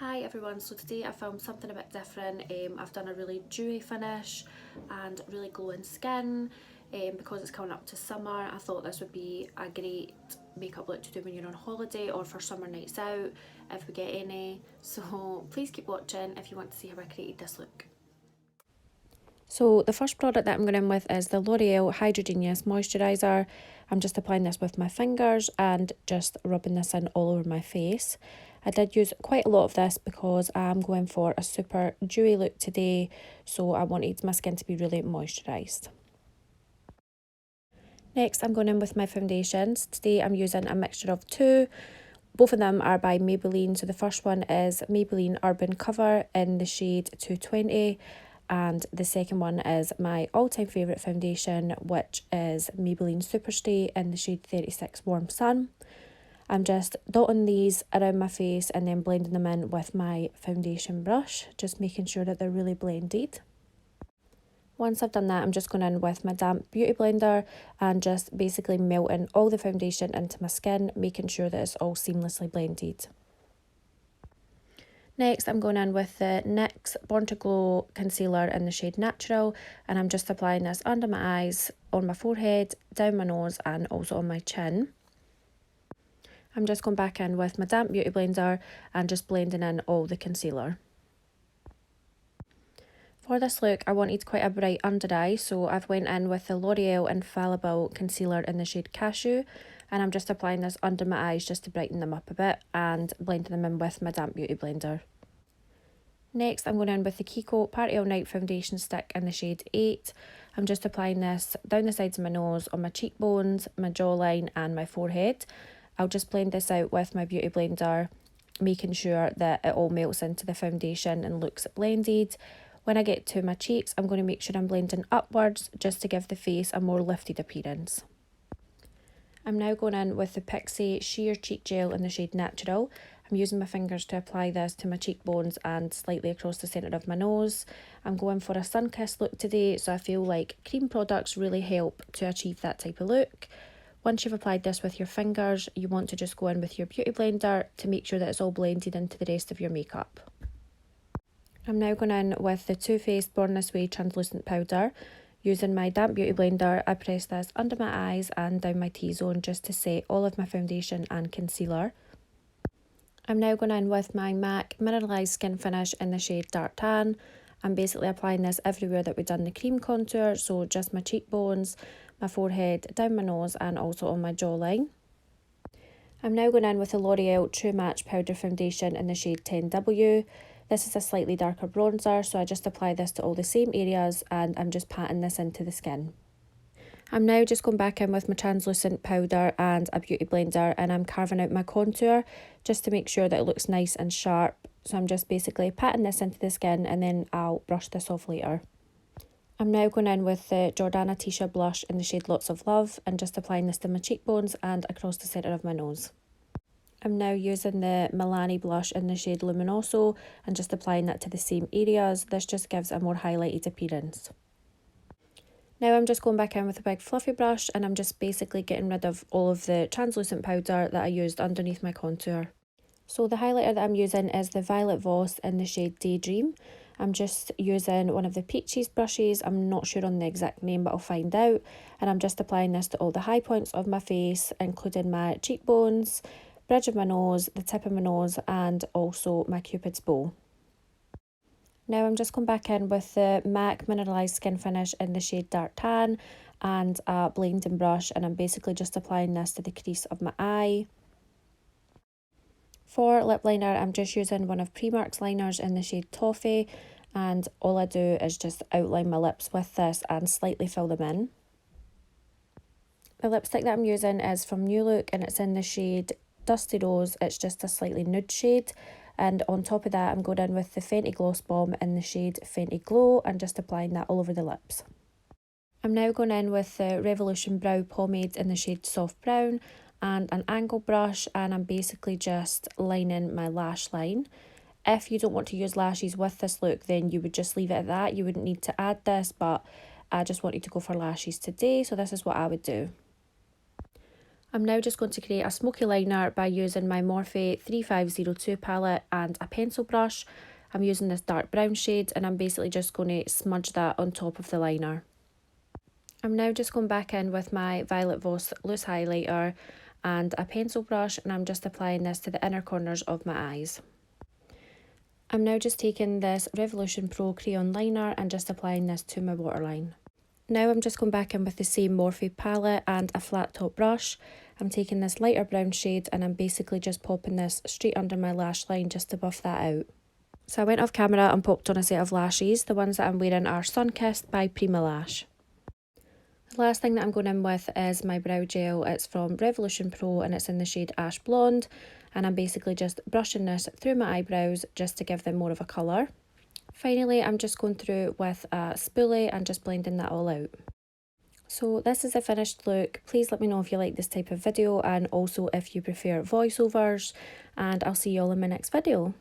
Hi everyone, so today I filmed something a bit different. I've done a really dewy finish and really glowing skin. Because it's coming up to summer, I thought this would be a great makeup look to do when you're on holiday or for summer nights out if we get any. So please keep watching if you want to see how I created this look. So the first product that I'm going in with is the L'Oreal Hydrogenius Moisturiser. I'm just applying this with my fingers and just rubbing this in all over my face. I did use quite a lot of this because I'm going for a super dewy look today, so I wanted my skin to be really moisturised. Next, I'm going in with my foundations. Today I'm using a mixture of two. Both of them are by Maybelline. So the first one is Maybelline Urban Cover in the shade 220. And the second one is my all-time favourite foundation, which is Maybelline Superstay in the shade 36 Warm Sun. I'm just dotting these around my face and then blending them in with my foundation brush, just making sure that they're really blended. Once I've done that, I'm just going in with my damp beauty blender and just basically melting all the foundation into my skin, making sure that it's all seamlessly blended. Next, I'm going in with the NYX Born to Glow concealer in the shade Natural, and I'm just applying this under my eyes, on my forehead, down my nose and also on my chin. I'm just going back in with my damp beauty blender and just blending in all the concealer. For this look, I wanted quite a bright under eye, so I've went in with the L'Oreal Infallible concealer in the shade Cashew, and I'm just applying this under my eyes just to brighten them up a bit and blending them in with my damp beauty blender. Next, I'm going in with the Kiko Party All Night foundation stick in the shade 8. I'm just applying this down the sides of my nose, on my cheekbones, my jawline and my forehead. I'll just blend this out with my beauty blender, making sure that it all melts into the foundation and looks blended. When I get to my cheeks, I'm going to make sure I'm blending upwards just to give the face a more lifted appearance. I'm now going in with the Pixie Sheer Cheek Gel in the shade Natural. I'm using my fingers to apply this to my cheekbones and slightly across the centre of my nose. I'm going for a Sunkissed look today, so I feel like cream products really help to achieve that type of look. Once you've applied this with your fingers, you want to just go in with your beauty blender to make sure that it's all blended into the rest of your makeup. I'm now going in with the Too Faced Born This Way translucent powder. Using my damp beauty blender, I press this under my eyes and down my T-zone just to set all of my foundation and concealer. I'm now going in with my MAC Mineralised Skin Finish in the shade Dark Tan. I'm basically applying this everywhere that we've done the cream contour, so just my cheekbones, my forehead, down my nose and also on my jawline. I'm now going in with the L'Oreal True Match Powder Foundation in the shade 10W. This is a slightly darker bronzer, so I just apply this to all the same areas and I'm just patting this into the skin. I'm now just going back in with my translucent powder and a beauty blender and I'm carving out my contour just to make sure that it looks nice and sharp. So I'm just basically patting this into the skin and then I'll brush this off later. I'm now going in with the Jordana Tisha blush in the shade Lots of Love and just applying this to my cheekbones and across the centre of my nose. I'm now using the Milani blush in the shade Luminoso and just applying that to the same areas. This just gives a more highlighted appearance. Now I'm just going back in with a big fluffy brush and I'm just basically getting rid of all of the translucent powder that I used underneath my contour. So the highlighter that I'm using is the Violet Voss in the shade Daydream. I'm just using one of the Peaches brushes. I'm not sure on the exact name, but I'll find out. And I'm just applying this to all the high points of my face, including my cheekbones, bridge of my nose, the tip of my nose, and also my Cupid's bow. Now I'm just going back in with the MAC Mineralised Skin Finish in the shade Dark Tan and a blending brush, and I'm basically just applying this to the crease of my eye. For lip liner, I'm just using one of Primark's liners in the shade Toffee, and all I do is just outline my lips with this and slightly fill them in. The lipstick that I'm using is from New Look and it's in the shade Dusty Rose. It's just a slightly nude shade. And on top of that, I'm going in with the Fenty Gloss Bomb in the shade Fenty Glow and just applying that all over the lips. I'm now going in with the Revolution Brow Pomade in the shade Soft Brown and an angle brush, and I'm basically just lining my lash line. If you don't want to use lashes with this look, then you would just leave it at that. You wouldn't need to add this, but I just wanted to go for lashes today, so this is what I would do. I'm now just going to create a smoky line art by using my Morphe 3502 palette and a pencil brush. I'm using this dark brown shade and I'm basically just going to smudge that on top of the liner. I'm now just going back in with my Violet Voss loose highlighter and a pencil brush, and I'm just applying this to the inner corners of my eyes. I'm now just taking this Revolution Pro crayon liner and just applying this to my waterline. Now I'm just going back in with the same Morphe palette and a flat top brush. I'm taking this lighter brown shade and I'm basically just popping this straight under my lash line just to buff that out. So I went off camera and popped on a set of lashes. The ones that I'm wearing are Sunkissed by Prima Lash. The last thing that I'm going in with is my brow gel. It's from Revolution Pro and it's in the shade Ash Blonde, and I'm basically just brushing this through my eyebrows just to give them more of a colour. Finally, I'm just going through with a spoolie and just blending that all out. So this is a finished look. Please let me know if you like this type of video and also if you prefer voiceovers, and I'll see you all in my next video.